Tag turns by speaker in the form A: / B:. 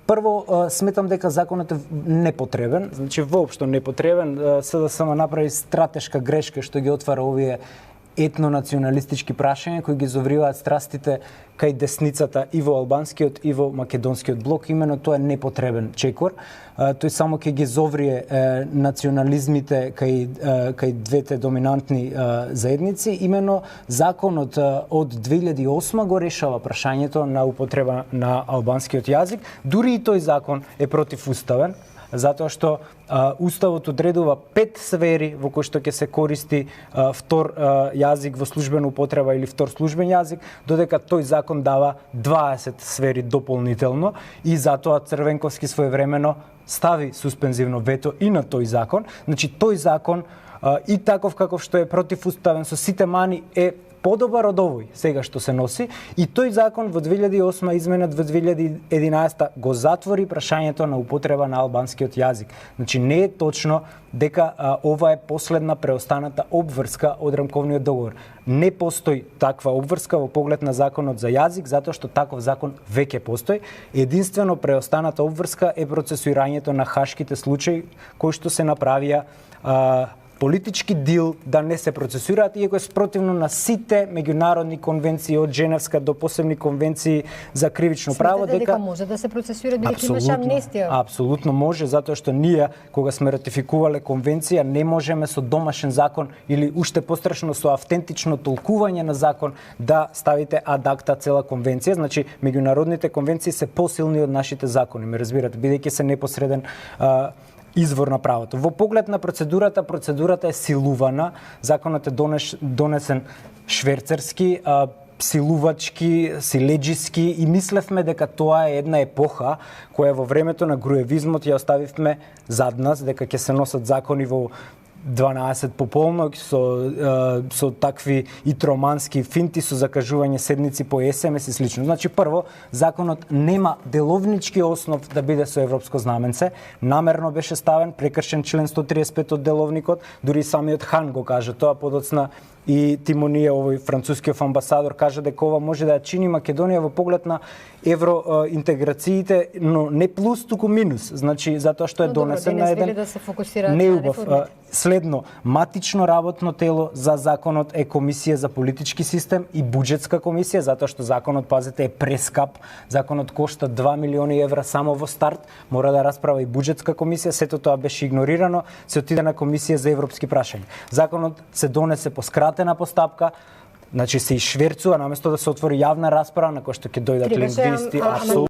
A: Прво, сметам дека законот е непотребен, значи воопшто непотребен. СДСМ направи стратешка грешка што ги отвара овие етнонационалистички прашања кои ги зовриваат страстите кај десницата и во албанскиот и во македонскиот блок. Именно тоа е непотребен чекор. Тој само ќе ги зоврие национализмите кај двете доминантни заедници. Именно законот од 2008 го решава прашањето на употреба на албанскиот јазик. Дури и тој закон е противуставен, затоа што Уставот одредува 5 сфери во кои што ќе се користи втор јазик во службена употреба или втор службен јазик, додека тој закон дава 20 сфери дополнително и затоа Црвенковски своевремено стави суспензивно вето и на тој закон. Значи тој закон и таков каков што е противуставен со сите мани е подобар од овој сега што се носи, и тој закон во 2008 изменет во 2011 го затвори прашањето на употреба на албанскиот јазик. Значи не е точно дека ова е последна преостаната обврска од рамковниот договор. Не постои таква обврска во поглед на законот за јазик, затоа што таков закон веќе постои. Единствено преостаната обврска е процесуирањето на хашките случаи кои што се направија политички дил да не се процесираат, иако е спротивно на сите меѓународни конвенции од Женевска до посебни конвенции за кривично право.
B: Дека може да се процесира бидејќи имаше амнестија?
A: Апсолутно може, затоа што ние кога сме ратификувале конвенција не можеме со домашен закон или уште пострашно со автентично толкување на закон да ставите ад акта цела конвенција. Значи меѓународните конвенции се посилни од нашите закони, ме разбирате, бидејќи се непосреден извор на правото. Во поглед на процедурата е силувана, законот е донесен шверцерски, силувачки, силеџиски, и мислевме дека тоа е една епоха која во времето на груевизмот ја оставивме зад нас, дека ќе се носат закони во 12 пополнок со такви и тромански финти, со закажување седници по СМС и слично. Значи прво, законот нема деловнички основ да биде со европско знаменце. Намерно беше ставен, прекршен член 135 од деловникот, дури самиот Хан го кажа тоа, подоцна и Тимонија, овој францускиот амбасадор, кажа дека ова може да ја чини Македонија во поглед на евроинтеграциите, но не плюс, туку минус. Значи, затоа што е донесен на еден неубав. Следно, матично работно тело за законот е Комисија за политички систем и буџетска комисија, затоа што законот, пазете, е прескап. Законот кошта 2 милиони евра само во старт, мора да расправа и буџетска комисија, сето тоа беше игнорирано, се отиде на Комисија за европски прашања. Законот се донесе по скратена постапка, значи се ишверцува наместо да се отвори јавна расправа на која што ќе дојдат лингвисти.